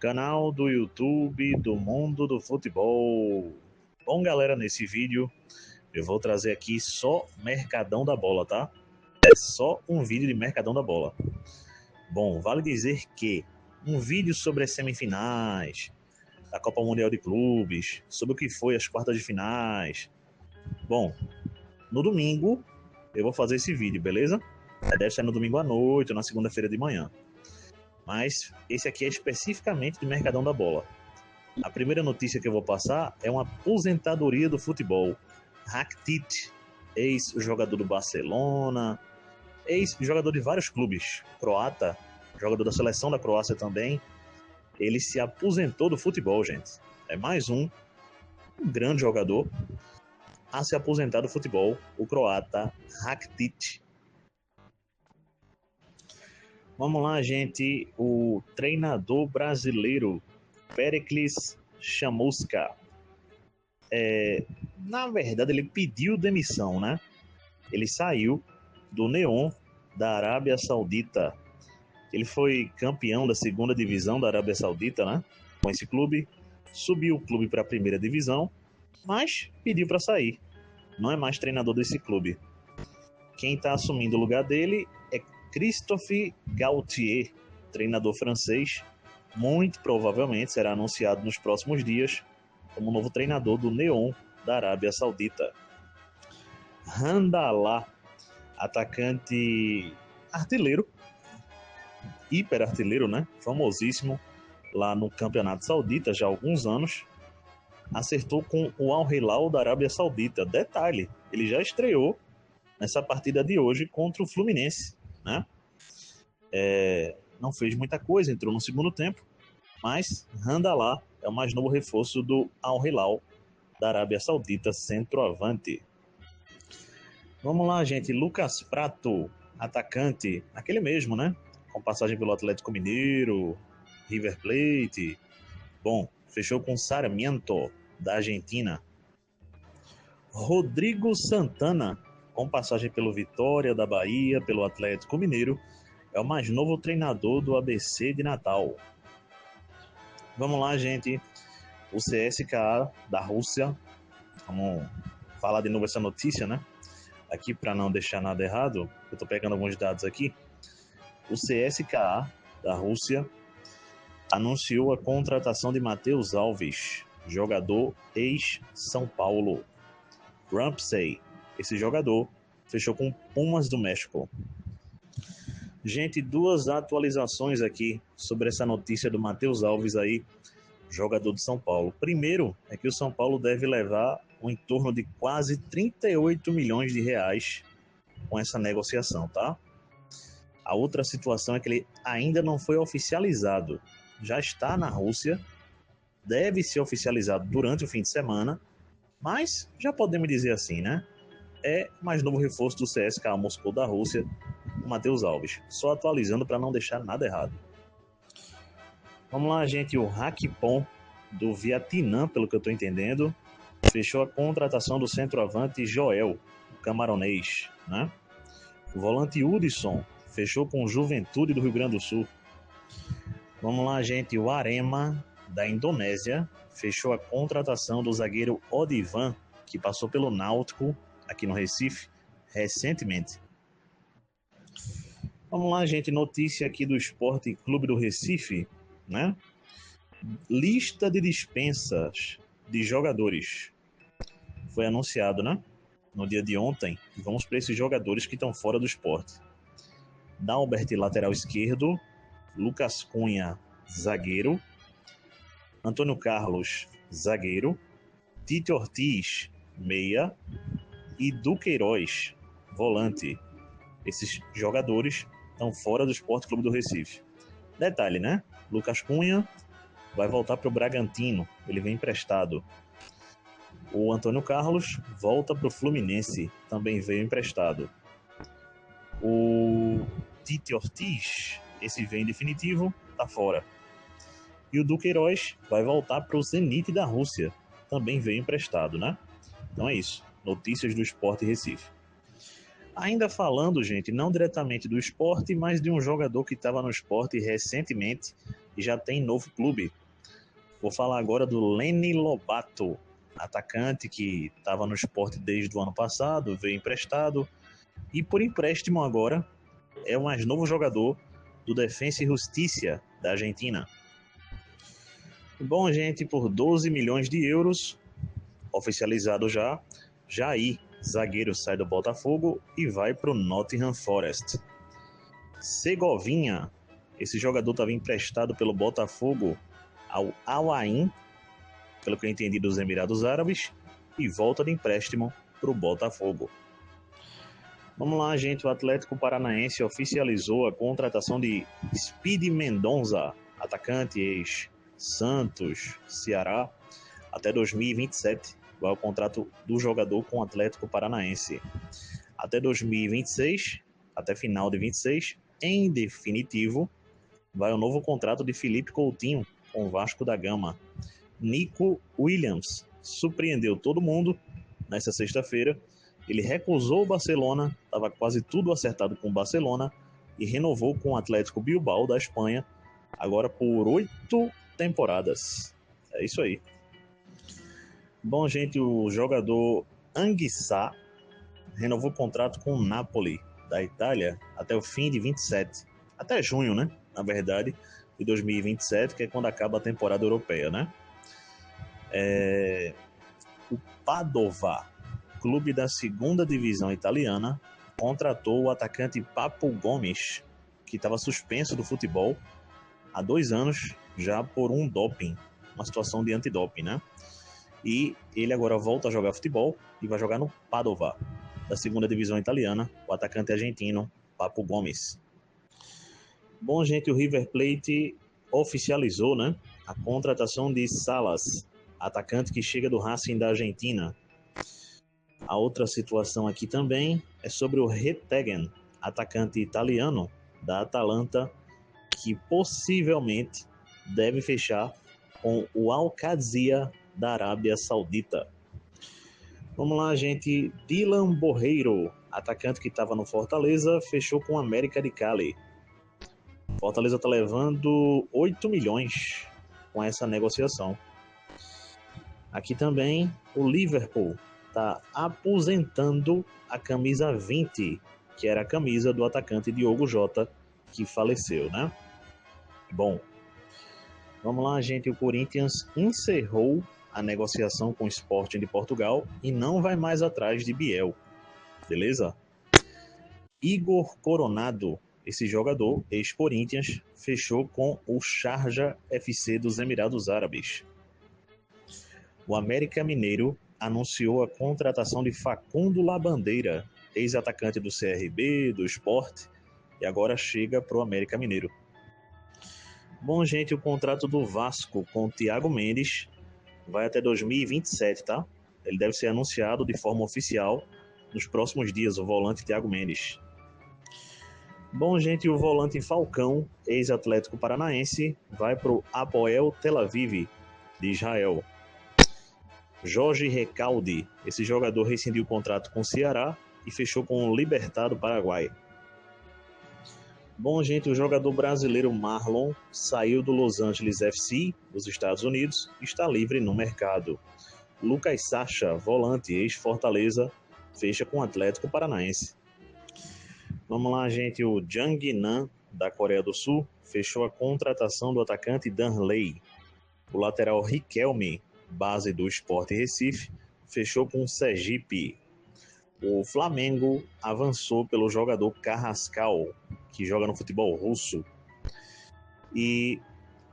canal do YouTube do Mundo do Futebol. Bom, galera, nesse vídeo eu vou trazer aqui só Mercadão da Bola, tá? É só um vídeo de Mercadão da Bola. Bom, vale dizer que um vídeo sobre as semifinais da Copa Mundial de Clubes, sobre o que foi as quartas de finais. Bom, no domingo eu vou fazer esse vídeo, beleza? Deve ser no domingo à noite ou na segunda-feira de manhã. Mas esse aqui é especificamente de Mercadão da Bola. A primeira notícia que eu vou passar é uma aposentadoria do futebol. Rakitic, ex-jogador do Barcelona, ex-jogador de vários clubes, croata, jogador da seleção da Croácia também, ele se aposentou do futebol, gente. É mais um grande jogador a se aposentar do futebol, o croata Rakitic. Vamos lá, gente. O treinador brasileiro Pericles Chamusca. Na verdade, ele pediu demissão, né? Ele saiu do Neon da Arábia Saudita. Ele foi campeão da segunda divisão da Arábia Saudita, né? Com esse clube. Subiu o clube para a primeira divisão, mas pediu para sair. Não é mais treinador desse clube. Quem está assumindo o lugar dele é Christophe Galtier, treinador francês. Muito provavelmente será anunciado nos próximos dias como novo treinador do Neon da Arábia Saudita. Handallah, atacante artilheiro, hiperartilheiro, né? Famosíssimo lá no Campeonato Saudita já há alguns anos. Acertou com o Al Hilal da Arábia Saudita. Detalhe, ele já estreou nessa partida de hoje contra o Fluminense, né? Não fez muita coisa, entrou no segundo tempo, mas Handallah é o mais novo reforço do Al Hilal da Arábia Saudita, centroavante. Vamos lá, gente. Lucas Prato, atacante, aquele mesmo, né? Com passagem pelo Atlético Mineiro, River Plate. Bom, fechou com Sarmiento, da Argentina. Rodrigo Santana, com passagem pelo Vitória da Bahia, pelo Atlético Mineiro, é o mais novo treinador do ABC de Natal. Vamos lá, gente. O CSKA da Rússia. Vamos falar de novo essa notícia, né? Aqui para não deixar nada errado, eu estou pegando alguns dados aqui. O CSKA da Rússia anunciou a contratação de Matheus Alves, jogador ex-São Paulo. Ramsey, esse jogador, fechou com Pumas do México. Gente, duas atualizações aqui sobre essa notícia do Matheus Alves aí, jogador de São Paulo. Primeiro é que o São Paulo deve levar em torno de quase 38 milhões de reais com essa negociação, tá? A outra situação é que ele ainda não foi oficializado. Já está na Rússia, deve ser oficializado durante o fim de semana, mas já podemos dizer assim, né? É o mais novo reforço do CSKA Moscou da Rússia, o Matheus Alves. Só atualizando para não deixar nada errado. Vamos lá, gente. O Rakpon do Vietnã, pelo que eu estou entendendo, fechou a contratação do centroavante Joel, o camaronês, né? O volante Hudson fechou com o Juventude do Rio Grande do Sul. Vamos lá, gente. O Arema, da Indonésia, fechou a contratação do zagueiro Odivan, que passou pelo Náutico, aqui no Recife, recentemente. Vamos lá, gente. Notícia aqui do Esporte Clube do Recife, né? Lista de dispensas de jogadores. Foi anunciado, né? No dia de ontem. E vamos para esses jogadores que estão fora do esporte. Dalbert, lateral esquerdo. Lucas Cunha, zagueiro. Antônio Carlos, zagueiro. Tite Ortiz, meia. E Duqueiroz, volante. Esses jogadores estão fora do Esporte Clube do Recife. Detalhe, né? Lucas Cunha vai voltar para o Bragantino. Ele vem emprestado. O Antônio Carlos volta para o Fluminense. Também veio emprestado. O Tite Ortiz, esse vem definitivo, tá fora. E o Duqueiroz vai voltar para o Zenit da Rússia. Também veio emprestado, né? Então é isso. Notícias do Esporte Recife. Ainda falando, gente, não diretamente do esporte, mas de um jogador que estava no esporte recentemente, e já tem novo clube. Vou falar agora do Lenny Lobato, atacante que estava no Sport desde o ano passado, veio emprestado e por empréstimo agora é o mais novo jogador do Defensa e Justiça da Argentina. Bom, gente, por 12 milhões de euros, oficializado já, Jair, zagueiro, sai do Botafogo e vai para o Nottingham Forest. Segovinha, esse jogador estava emprestado pelo Botafogo ao Al Ain, pelo que eu entendi, dos Emirados Árabes, e volta de empréstimo para o Botafogo. Vamos lá, gente, o Atlético Paranaense oficializou a contratação de Speedy Mendonça, atacante ex-Santos, Ceará, até 2027, vai o contrato do jogador com o Atlético Paranaense. Até 2026, até final de 26, em definitivo, vai o novo contrato de Felipe Coutinho com o Vasco da Gama. Nico Williams surpreendeu todo mundo nesta sexta-feira. Ele recusou o Barcelona, estava quase tudo acertado com o Barcelona e renovou com o Atlético Bilbao da Espanha, agora por 8 temporadas. É isso aí. Bom, gente, o jogador Anguissa renovou o contrato com o Napoli da Itália até o fim de 27, até junho, né? Na verdade, de 2027, que é quando acaba a temporada europeia, né? O Padova, clube da segunda divisão italiana, contratou o atacante Papu Gomes, que estava suspenso do futebol há 2 anos já por um doping, uma situação de antidoping, né? E ele agora volta a jogar futebol e vai jogar no Padova, da segunda divisão italiana, o atacante argentino Papu Gomes. Bom, gente, o River Plate oficializou, né, a contratação de Salas, atacante que chega do Racing da Argentina. A outra situação aqui também é sobre o Retegen, atacante italiano da Atalanta, que possivelmente deve fechar com o Al-Qadsia da Arábia Saudita. Vamos lá, gente. Dylan Borreiro, atacante que estava no Fortaleza, fechou com o América de Cali. Fortaleza está levando 8 milhões com essa negociação. Aqui também o Liverpool está aposentando a camisa 20, que era a camisa do atacante Diogo Jota, que faleceu, né? Bom, vamos lá, gente. O Corinthians encerrou a negociação com o Sporting de Portugal e não vai mais atrás de Biel, beleza? Igor Coronado, esse jogador, ex-Corinthians, fechou com o Sharjah FC dos Emirados Árabes. O América Mineiro anunciou a contratação de Facundo Labandeira, ex-atacante do CRB, do Sport, e agora chega para o América Mineiro. Bom, gente, o contrato do Vasco com o Thiago Mendes vai até 2027, tá? Ele deve ser anunciado de forma oficial nos próximos dias, o volante Thiago Mendes. Bom, gente, o volante Falcão, ex-Atlético Paranaense, vai para o Hapoel Tel Aviv, de Israel. Jorge Recalde, esse jogador rescindiu o contrato com o Ceará e fechou com o Libertad do Paraguai. Bom, gente, o jogador brasileiro Marlon saiu do Los Angeles FC, dos Estados Unidos, e está livre no mercado. Lucas Sacha, volante ex-Fortaleza, fecha com o Atlético Paranaense. Vamos lá, gente, o Jang Nan, da Coreia do Sul, fechou a contratação do atacante Danley. O lateral Riquelme, base do Sport Recife, fechou com o Sergipe. O Flamengo avançou pelo jogador Carrascal, que joga no futebol russo. E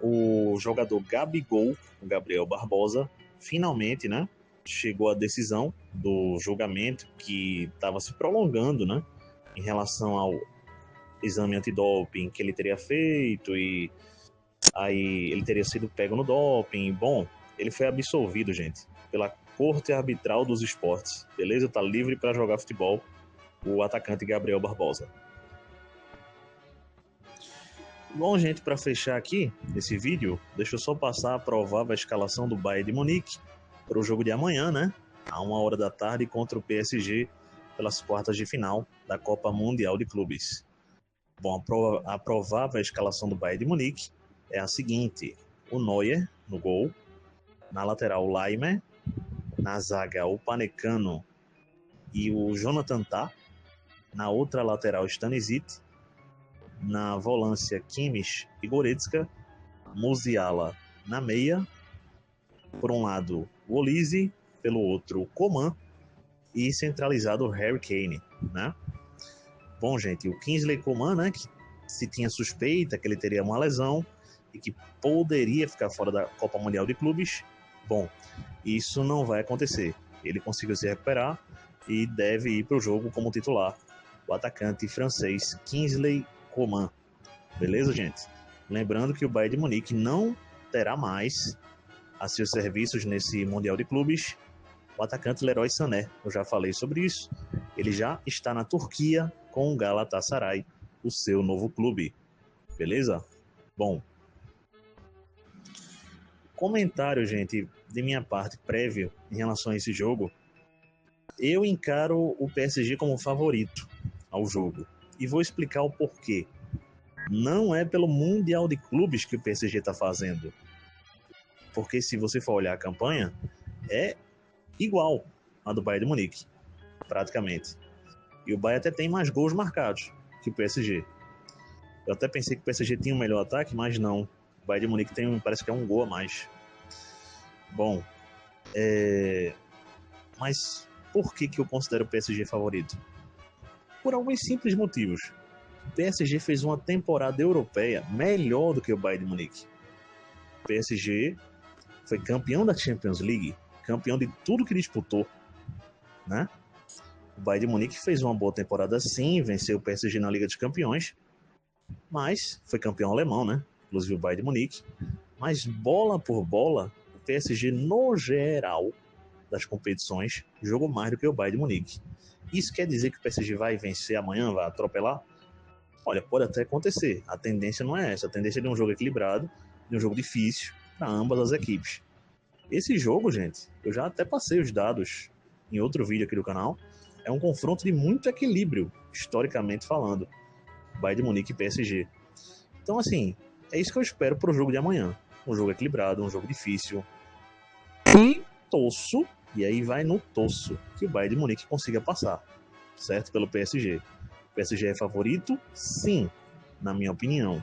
o jogador Gabigol, o Gabriel Barbosa, finalmente, né, chegou à decisão do julgamento que estava se prolongando, né, em relação ao exame antidoping que ele teria feito e aí ele teria sido pego no doping. Bom, ele foi absolvido, gente, pela Corte Arbitral dos Esportes, beleza? Tá livre para jogar futebol o atacante Gabriel Barbosa. Bom, gente, para fechar aqui esse vídeo, deixa eu só passar a provável escalação do Bayern de Munique para o jogo de amanhã, né? À 1h da tarde contra o PSG pelas quartas de final da Copa Mundial de Clubes. Bom, a provável escalação do Bayern de Munique é a seguinte: o Neuer no gol, na lateral o Laimer, na zaga o Upamecano e o Jonathan Tah, na outra lateral Stanisic, na volância Kimmich e Goretzka, Musiala na meia, por um lado o Olise, pelo outro o Coman e centralizado o Harry Kane, né? Bom, gente, o Kingsley Coman, né, que se tinha suspeita que ele teria uma lesão e que poderia ficar fora da Copa Mundial de Clubes, bom, isso não vai acontecer. Ele conseguiu se recuperar e deve ir para o jogo como titular, o atacante francês Kingsley Coman. Beleza, gente? Lembrando que o Bayern de Munique não terá mais a seus serviços nesse Mundial de Clubes o atacante Leroy Sané. Eu já falei sobre isso. Ele já está na Turquia com o Galatasaray, o seu novo clube. Beleza? Bom, comentário, gente, de minha parte prévio em relação a esse jogo. Eu encaro o PSG como favorito ao jogo e vou explicar o porquê. Não é pelo Mundial de Clubes que o PSG está fazendo, porque se você for olhar a campanha, é igual a do Bayern de Munique, praticamente. E o Bayern até tem mais gols marcados que o PSG. Eu até pensei que o PSG tinha um melhor ataque, mas não. O Bayern de Munique parece que é um gol a mais. Bom, mas por que eu considero o PSG favorito? Por alguns simples motivos. O PSG fez uma temporada europeia melhor do que o Bayern de Munique. O PSG foi campeão da Champions League, campeão de tudo que disputou, né? O Bayern de Munique fez uma boa temporada sim, venceu o PSG na Liga dos Campeões, mas foi campeão alemão, né? Inclusive o Bayern de Munique. Mas bola por bola, o PSG no geral das competições jogou mais do que o Bayern de Munique. Isso quer dizer que o PSG vai vencer amanhã, vai atropelar? Olha, pode até acontecer. A tendência não é essa. A tendência é de um jogo equilibrado, de um jogo difícil para ambas as equipes. Esse jogo, gente, eu já até passei os dados em outro vídeo aqui do canal. É um confronto de muito equilíbrio, historicamente falando. Bayern de Munique e PSG. Então, assim, é isso que eu espero para o jogo de amanhã. Um jogo equilibrado, um jogo difícil. E torço, e aí vai no torço, que o Bayern de Munique consiga passar, certo? Pelo PSG. O PSG é favorito? Sim, na minha opinião.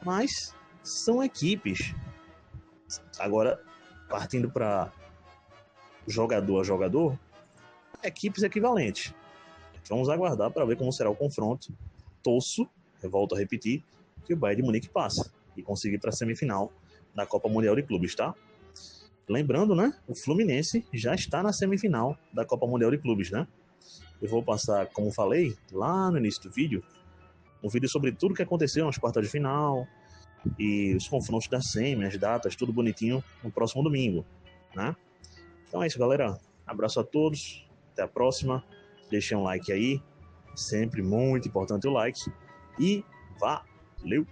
Mas são equipes. Agora, partindo para jogador a jogador, equipes equivalentes. Vamos aguardar para ver como será o confronto. Torço, eu volto a repetir, que o Bayern de Munique passa e consiga ir para a semifinal da Copa Mundial de Clubes, tá? Lembrando, né? O Fluminense já está na semifinal da Copa Mundial de Clubes, né? Eu vou passar, como falei, lá no início do vídeo, um vídeo sobre tudo que aconteceu nas quartas de final e os confrontos da semi, as datas, tudo bonitinho no próximo domingo, né? Então é isso, galera. Abraço a todos. Até a próxima. Deixem um like aí. Sempre muito importante o like. E valeu!